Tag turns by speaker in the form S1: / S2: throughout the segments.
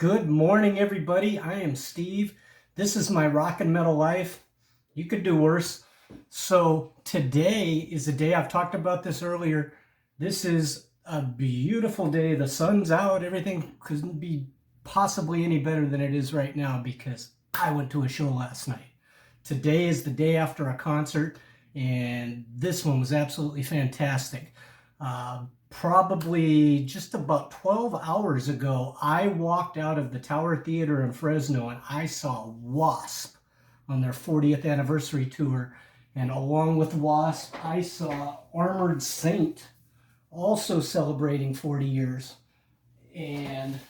S1: Good morning, everybody. I am Steve. This is my rock and metal life. You could do worse. So today is a day, I've talked about this earlier. This is a beautiful day. The sun's out. Everything couldn't be possibly any better than it is right now because I went to a show last night. Today is the day after a concert, and this one was absolutely fantastic. Probably just about 12 hours ago, I walked out of the Tower Theater in Fresno and I saw W.A.S.P on their 40th anniversary tour. And along with W.A.S.P, I saw Armored Saint also celebrating 40 years. And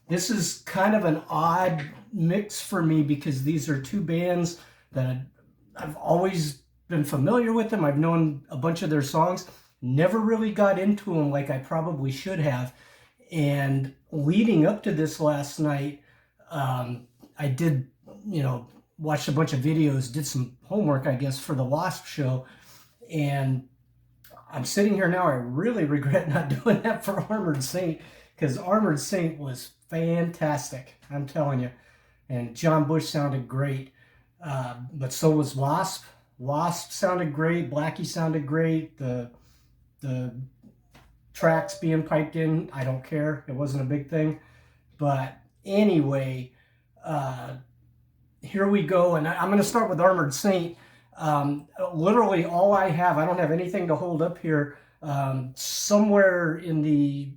S1: this is kind of an odd mix for me because these are two bands that I've always been familiar with them. I've known a bunch of their songs. Never really got into them like I probably should have. And leading up to this last night, I did, watched a bunch of videos, did some homework, I guess, for the W.A.S.P show. And I'm sitting here now, I really regret not doing that for Armored Saint, because Armored Saint was fantastic, I'm telling you. And John Bush sounded great. But so was W.A.S.P. W.A.S.P sounded great. Blackie sounded great. The tracks being piped in, I don't care. It wasn't a big thing. But anyway, here we go. And I'm going to start with Armored Saint. Literally all I don't have anything to hold up here. Somewhere in the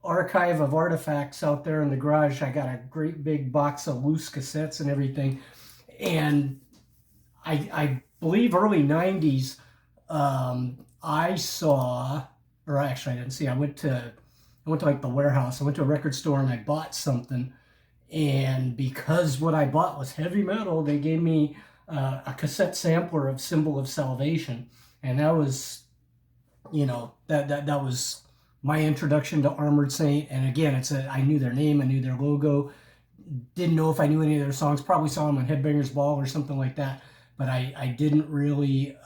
S1: archive of artifacts out there in the garage, I got a great big box of loose cassettes and everything. And I believe early 90s, I saw, or actually I didn't see, I went to like the warehouse. I went to a record store and I bought something. And because what I bought was heavy metal, they gave me a cassette sampler of Symbol of Salvation. And that was, that was my introduction to Armored Saint. And again, I knew their name, I knew their logo. Didn't know if I knew any of their songs. Probably saw them on Headbangers Ball or something like that. But I didn't really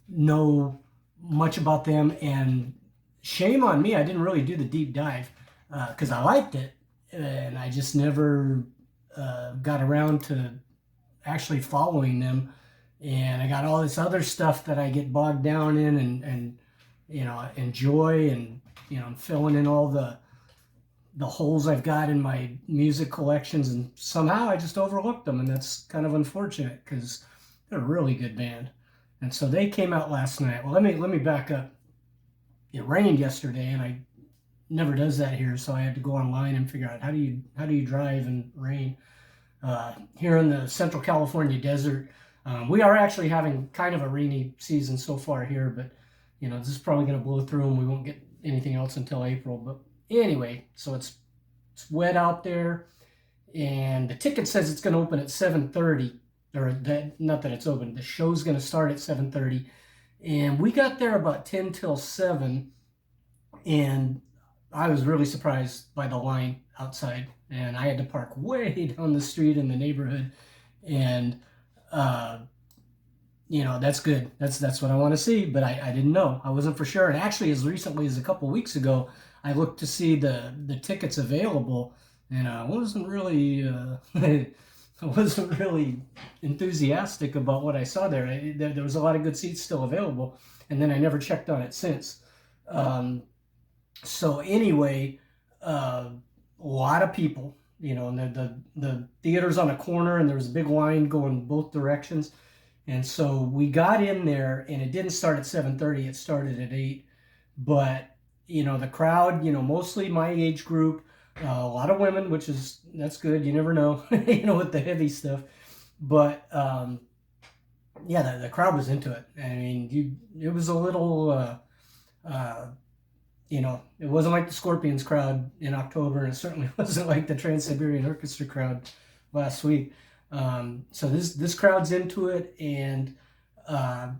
S1: know much about them, and shame on me, I didn't really do the deep dive because I liked it, and I just never got around to actually following them. And I got all this other stuff that I get bogged down in and enjoy, and I'm filling in all the holes I've got in my music collections, and somehow I just overlooked them, and that's kind of unfortunate because they're a really good band. And so they came out last night. Well, let me back up. It rained yesterday, and I never does that here, so I had to go online and figure out how do you drive in rain. Here in the Central California desert, we are actually having kind of a rainy season so far here, but this is probably going to blow through, and we won't get anything else until April. But anyway, so it's wet out there, and the ticket says it's going to open at 7:30. Or that, not that it's open, the show's going to start at 7:30, and we got there about 10 till 7, and I was really surprised by the line outside, and I had to park way down the street in the neighborhood, and that's good. That's what I want to see, but I didn't know. I wasn't for sure. And actually, as recently as a couple weeks ago, I looked to see the tickets available, and I wasn't really I wasn't really enthusiastic about what I saw there. There was a lot of good seats still available, and then I never checked on it since. So anyway, a lot of people, and the theater's on a corner, and there was a big line going both directions. And so we got in there, and it didn't start at 7:30, it started at 8. But, the crowd, mostly my age group, a lot of women, that's good. You never know, with the heavy stuff. But yeah, the crowd was into it. I mean, it was a little, it wasn't like the Scorpions crowd in October, and it certainly wasn't like the Trans-Siberian Orchestra crowd last week. So this crowd's into it, and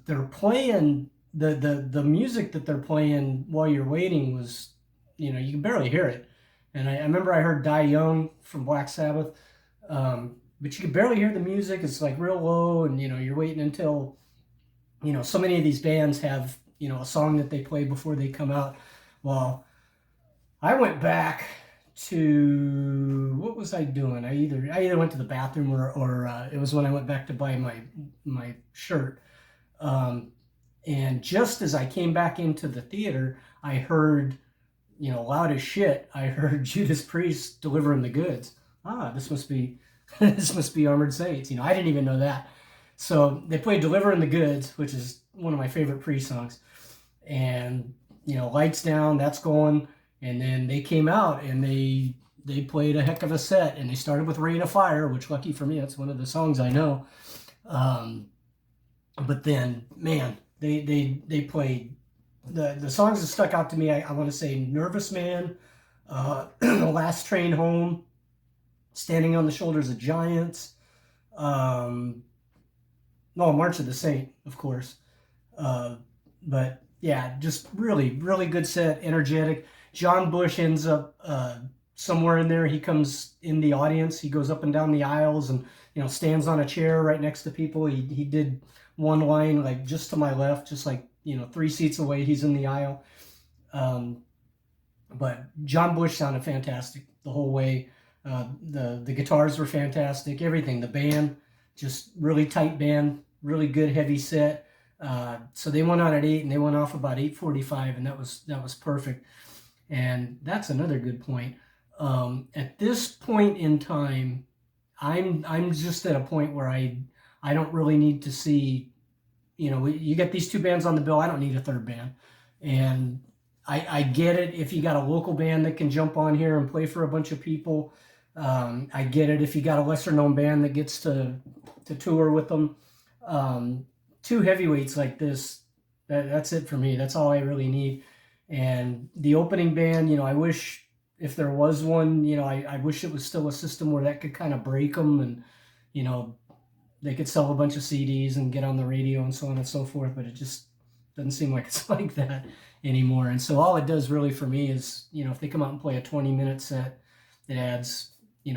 S1: they're playing the music that they're playing while you're waiting was, you can barely hear it. And I remember I heard Die Young from Black Sabbath, but you could barely hear the music. It's like real low, and you're waiting until, so many of these bands have, a song that they play before they come out. Well, I went back to was I doing? I either went to the bathroom or it was when I went back to buy my shirt. And just as I came back into the theater, I heard, loud as shit, I heard Judas Priest delivering the goods. This must be this must be Armored Saints. I didn't even know that. So they played Delivering the Goods, which is one of my favorite Priest songs. And, lights down, that's going. And then they came out and they played a heck of a set. And they started with Rain of Fire, which, lucky for me, that's one of the songs I know. But then, man, they played the songs that stuck out to me. I want to say Nervous Man, Last Train Home, Standing on the Shoulders of Giants, March of the Saint, of course. But yeah, just really, really good set, energetic. John Bush ends up somewhere in there. He comes in the audience. He goes up and down the aisles and, stands on a chair right next to people. He did one line like just to my left, just like, 3 seats away. He's in the aisle. But John Bush sounded fantastic the whole way. The guitars were fantastic. Everything, the band, just really tight band, really good heavy set. So they went on at 8 and they went off about 8:45, and that was perfect. And that's another good point. At this point in time, I'm just at a point where I don't really need to see, you get these 2 bands on the bill. I don't need a 3rd band. And I get it if you got a local band that can jump on here and play for a bunch of people. I get it if you got a lesser known band that gets to tour with them. 2 heavyweights like this, that's it for me. That's all I really need. And the opening band, I wish if there was one, I wish it was still a system where that could kind of break them and, they could sell a bunch of CDs and get on the radio and so on and so forth, but it just doesn't seem like it's like that anymore. And so all it does really for me is, if they come out and play a 20-minute set, it adds,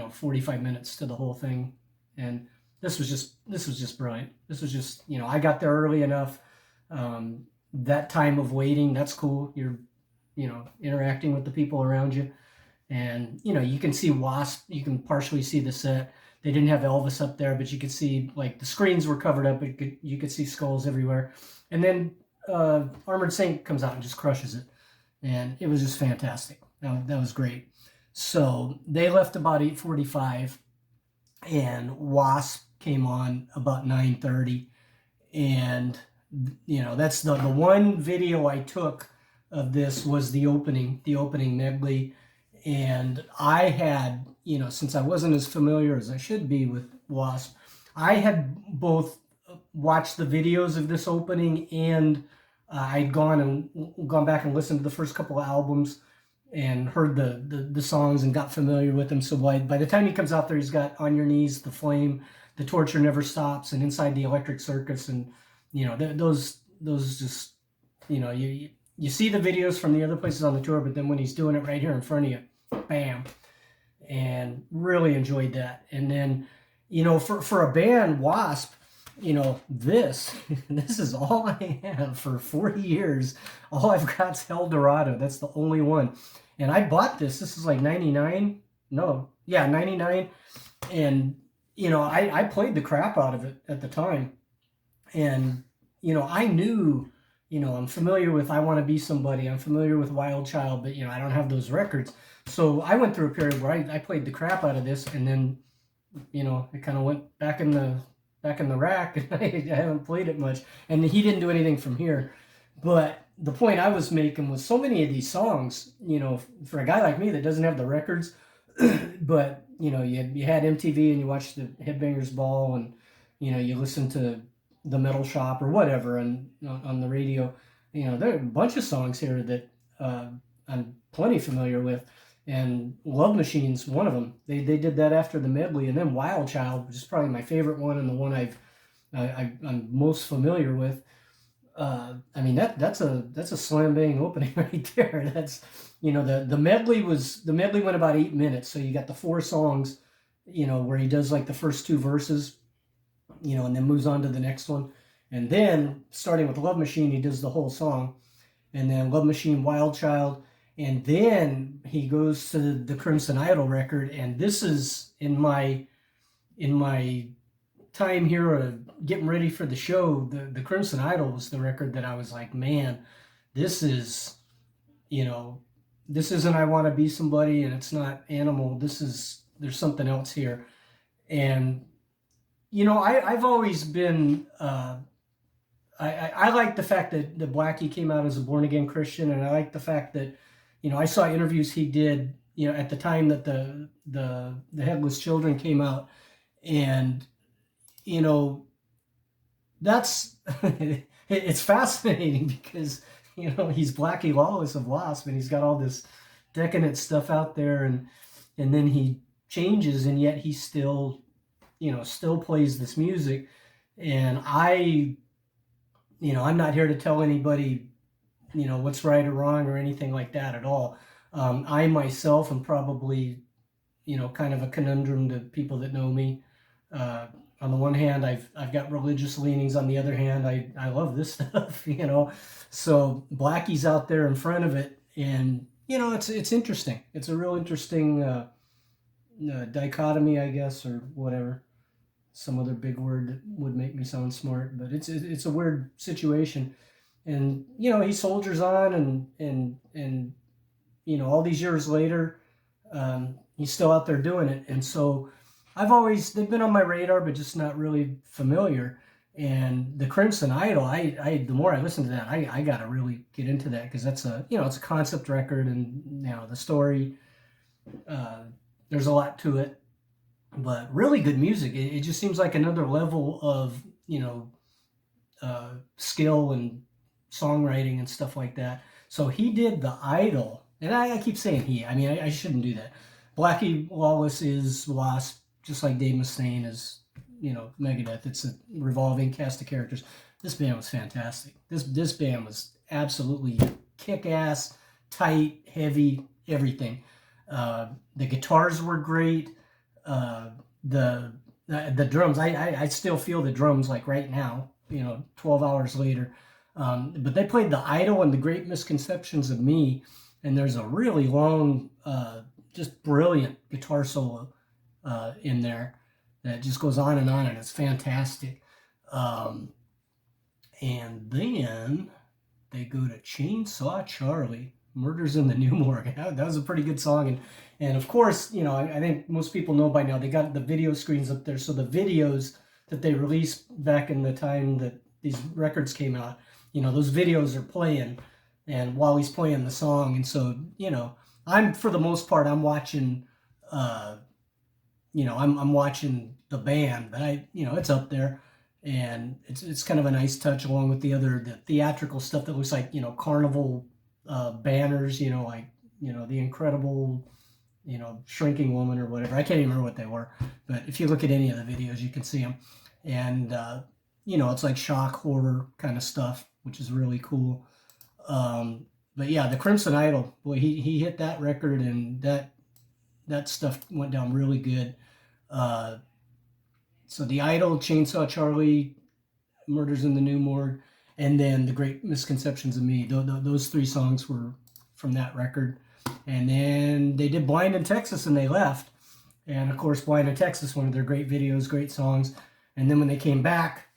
S1: 45 minutes to the whole thing. And this was just brilliant. This was just, I got there early enough. That time of waiting, that's cool. You're, interacting with the people around you. And, you can see W.A.S.P. You can partially see the set. They didn't have Elvis up there, but you could see, like, the screens were covered up. You could see skulls everywhere. And then Armored Saint comes out and just crushes it. And it was just fantastic. That was great. So they left about 8:45, and W.A.S.P. came on about 9:30. And, that's the one video I took of this was the opening medley. And I had, since I wasn't as familiar as I should be with W.A.S.P, I had both watched the videos of this opening and I'd gone back and listened to the first couple of albums and heard the songs and got familiar with them. So by the time he comes out there, he's got On Your Knees, The Flame, The Torture Never Stops, and Inside the Electric Circus. And, those just, you see the videos from the other places on the tour, but then when he's doing it right here in front of you, bam. And really enjoyed that. And then, for a band, W.A.S.P, this is all I have for 40 years. All I've got is El Dorado. That's the only one. And I bought this. This is like 99. No, yeah, 99. And, I played the crap out of it at the time. And, I knew, I'm familiar with I Want to Be Somebody. I'm familiar with Wild Child, but, I don't have those records. So I went through a period where I played the crap out of this, and then, it kind of went back in the rack, and I haven't played it much. And he didn't do anything from here. But the point I was making was so many of these songs, for a guy like me that doesn't have the records, but, you had MTV and you watched the Headbangers Ball and, you listened to the Metal Shop or whatever and on the radio. There are a bunch of songs here that I'm plenty familiar with. And Love Machine's one of them. They did that after the medley, and then Wild Child, which is probably my favorite one and the one I'm most familiar with. That's a slam bang opening right there. That's the medley went about 8 minutes, so you got the 4 songs, where he does like the first 2 verses, and then moves on to the next one, and then starting with Love Machine, he does the whole song, and then Love Machine, Wild Child. And then he goes to the Crimson Idol record, and this is in my time here getting ready for the show. The Crimson Idol was the record that I was like, man, this is, you know, this isn't I Want to Be Somebody, and it's not Animal. There's something else here. And I've always been I like the fact that the Blackie came out as a born again Christian, and I like the fact that I saw interviews he did at the time that the Headless Children came out, and you know that's it's fascinating because he's Blackie Lawless of W.A.S.P, and he's got all this decadent stuff out there, and then he changes, and yet he still plays this music. And I'm not here to tell anybody what's right or wrong or anything like that at all. I myself am probably kind of a conundrum to people that know me. On the one hand, I've got religious leanings. On the other hand, I love this stuff. So Blackie's out there in front of it, and it's interesting. It's a real interesting dichotomy, I guess, or whatever. Some other big word that would make me sound smart, but it's a weird situation. And he soldiers on, and all these years later, he's still out there doing it. And so they've been on my radar, but just not really familiar. And the Crimson Idol, the more I listen to that, I got to really get into that, because that's it's a concept record, and the story, there's a lot to it, but really good music. It just seems like another level of skill and songwriting and stuff like that. So he did the Idol, and I keep saying he. I mean, I shouldn't do that. Blackie Lawless is W.A.S.P, just like Dave Mustaine is, Megadeth. It's a revolving cast of characters. This band was fantastic. This band was absolutely kick-ass, tight, heavy, everything. The guitars were great. The drums, I still feel the drums like right now, 12 hours later. But they played the Idol and the Great Misconceptions of Me, and there's a really long, just brilliant guitar solo in there that just goes on, and it's fantastic. And then they go to Chainsaw Charlie, Murders in the New Morgue. That was a pretty good song. And of course, I think most people know by now, they got the video screens up there. So the videos that they released back in the time that these records came out, those videos are playing, and while he's playing the song. And so, for the most part, I'm watching, I'm watching the band, but it's up there, and it's kind of a nice touch, along with the theatrical stuff that looks like, carnival banners, the Incredible, Shrinking Woman or whatever. I can't even remember what they were, but if you look at any of the videos, you can see them. And it's like shock horror kind of stuff, which is really cool. But yeah, the Crimson Idol, boy, he hit that record, and that stuff went down really good. So the Idol, Chainsaw Charlie, Murders in the New Morgue, and then the Great Misconceptions of Me. Those three songs were from that record. And then they did Blind in Texas, and they left. And of course, Blind in Texas, one of their great videos, great songs. And then when they came back,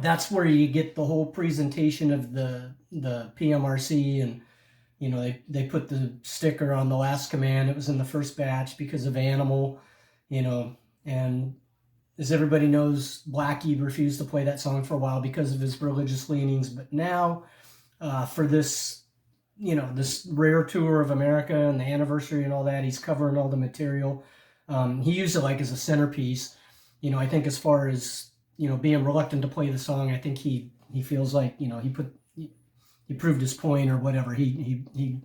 S1: that's where you get the whole presentation of the PMRC, and they put the sticker on The Last Command. It was in the first batch because of Animal, and as everybody knows, Blackie refused to play that song for a while because of his religious leanings. But now, for this, this rare tour of America and the anniversary and all that, he's covering all the material. He used it like as a centerpiece. I think as far as, being reluctant to play the song, I think he feels like, he proved his point or whatever. He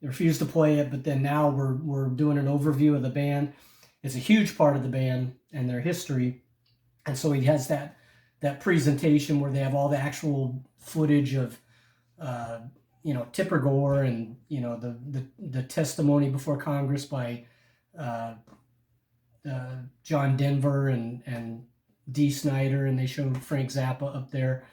S1: refused to play it, but then now we're doing an overview of the band. It's a huge part of the band and their history. And so he has that presentation where they have all the actual footage of, Tipper Gore, and, the testimony before Congress by John Denver and Dee Snider, and they showed Frank Zappa up there.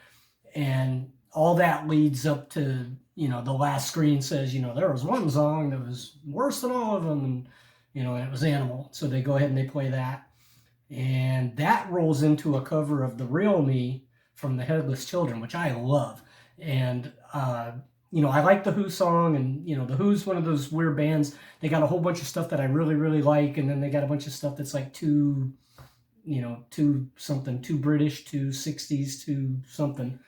S1: And all that leads up to, the last screen says, there was one song that was worse than all of them, and and it was Animal. So they go ahead and they play that, and that rolls into a cover of The Real Me from the Headless Children, which I love. And I like the Who song, and the Who's one of those weird bands. They got a whole bunch of stuff that I really, really like, and then they got a bunch of stuff that's like too something, too British, too 60s, too something.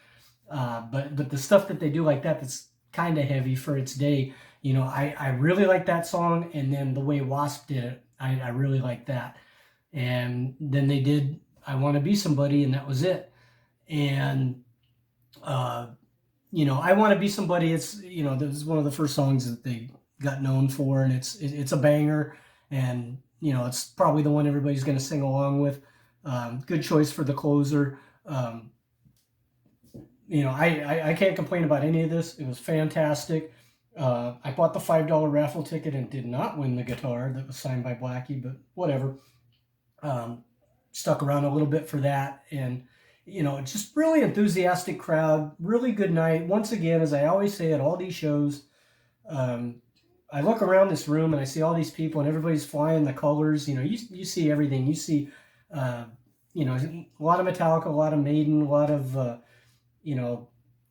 S1: But the stuff that they do like that's kind of heavy for its day. I really like that song, and then the way W.A.S.P did it, I really like that. And then they did I Want to Be Somebody, and that was it. And I Want to Be Somebody, it's this is one of the first songs that they got known for, and it's a banger, and it's probably the one everybody's going to sing along with. Good choice for the closer. I can't complain about any of this. It was fantastic. I bought the $5 raffle ticket and did not win the guitar that was signed by Blackie, but whatever. Stuck around a little bit for that, and just really enthusiastic crowd, really good night. Once again, as I always say at all these shows, I look around this room and I see all these people, and everybody's flying the colors. You see everything. You see, a lot of Metallica, a lot of Maiden, a lot of a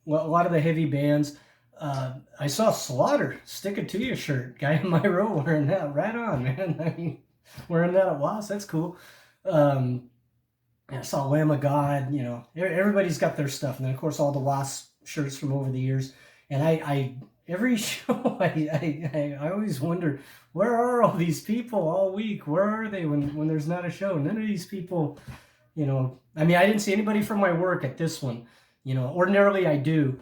S1: lot of the heavy bands. I saw Slaughter, Stick It To You shirt, guy in my row wearing that. Right on, man. I mean, wearing that at W.A.S.P, that's cool. I saw Lamb of God. Everybody's got their stuff, and then of course all the W.A.S.P shirts from over the years. And I every show I always wonder, where are all these people all week? Where are they when there's not a show? None of these people, I mean, I didn't see anybody from my work at this one. Ordinarily I do.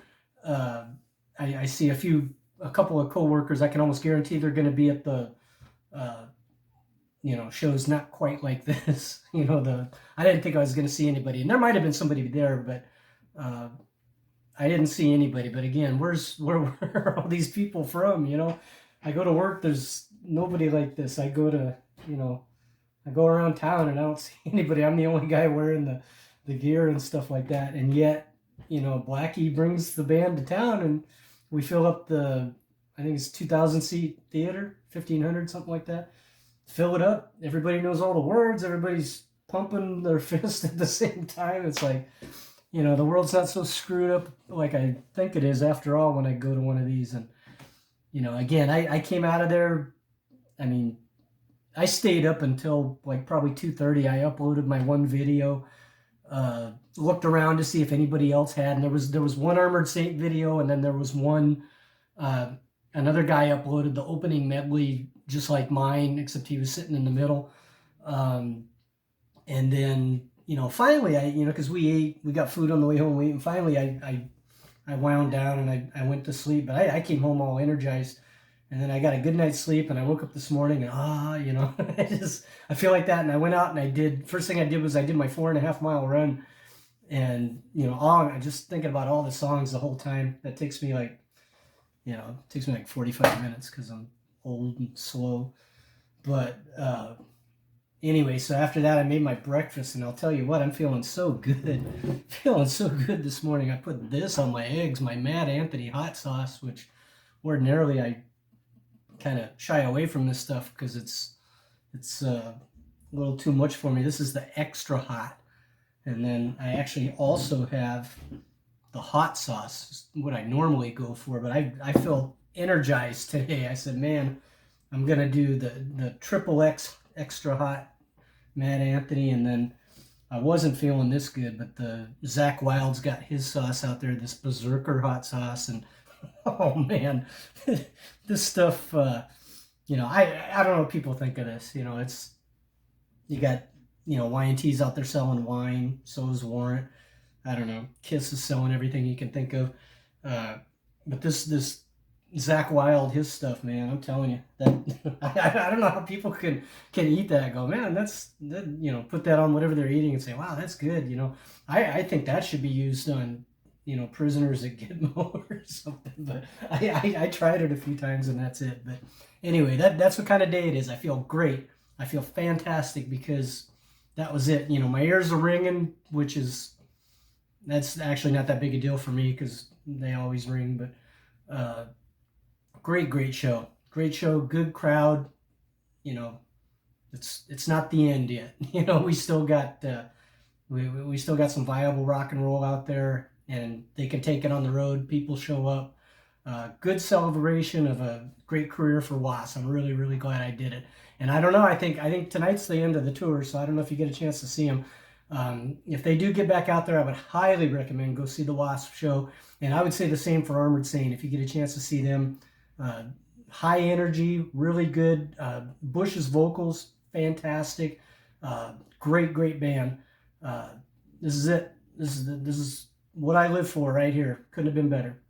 S1: I see a couple of coworkers. I can almost guarantee they're going to be at the shows not quite like this. I didn't think I was going to see anybody, and there might have been somebody there, but I didn't see anybody. But again, where are all these people from? I go to work, there's nobody like this. I go to, I go around town and I don't see anybody. I'm the only guy wearing the gear and stuff like that. And yet, Blackie brings the band to town, and we fill up I think it's 2,000 seat theater, 1,500, something like that. Fill it up. Everybody knows all the words. Everybody's pumping their fist at the same time. It's like, the world's not so screwed up like I think it is after all when I go to one of these. And, again, I came out of there. I mean, I stayed up until like probably 2:30. I uploaded my one video, looked around to see if anybody else had. And there was one Armored Saint video, and then there was one, another guy uploaded the opening medley just like mine, except he was sitting in the middle. And then, finally because we got food on the way home, and finally I wound down and I went to sleep, but I came home all energized, and then I got a good night's sleep, and I woke up this morning and I feel like that. And I went out and first thing I did was I did my 4.5 mile run, and, I'm just thinking about all the songs the whole time. That takes me like, 45 minutes because I'm old and slow. But anyway, so after that I made my breakfast, and I'll tell you what, I'm feeling so good. Feeling so good this morning. I put this on my eggs, my Mad Anthony hot sauce, which ordinarily I kind of shy away from this stuff because it's a little too much for me. This is the extra hot. And then I actually also have the hot sauce, what I normally go for, but I feel energized today. I said, man, I'm gonna do the triple X extra hot Mad Anthony. And then I wasn't feeling this good, but the Zach Wild's got his sauce out there, this Berserker hot sauce, and oh man, this stuff. I don't know what people think of this. You got Y&T's out there selling wine, so is Warrant. I don't know, Kiss is selling everything you can think of, but this Zach Wild, his stuff, man, I'm telling you, that I don't know how people can eat that and go, man, that put that on whatever they're eating and say, wow, that's good. I think that should be used on prisoners at Gitmo or something. But I tried it a few times and that's it. But anyway, that's what kind of day it is. I feel great. I feel fantastic because that was it. My ears are ringing, that's actually not that big a deal for me because they always ring. But Uh, great show. Great show. Good crowd. You know, it's not the end yet. You know, we still got we still got some viable rock and roll out there, and they can take it on the road. People show up. Good celebration of a great career for W.A.S.P. I'm really glad I did it. And I don't know. I think tonight's the end of the tour, so I don't know if you get a chance to see them. If they do get back out there, I would highly recommend go see the W.A.S.P show. And I would say the same for Armored Saint. If you get a chance to see them, uh, high energy, really good. Bush's vocals, fantastic. Great band. Uh, this is it. This is what I live for right here. Couldn't have been better.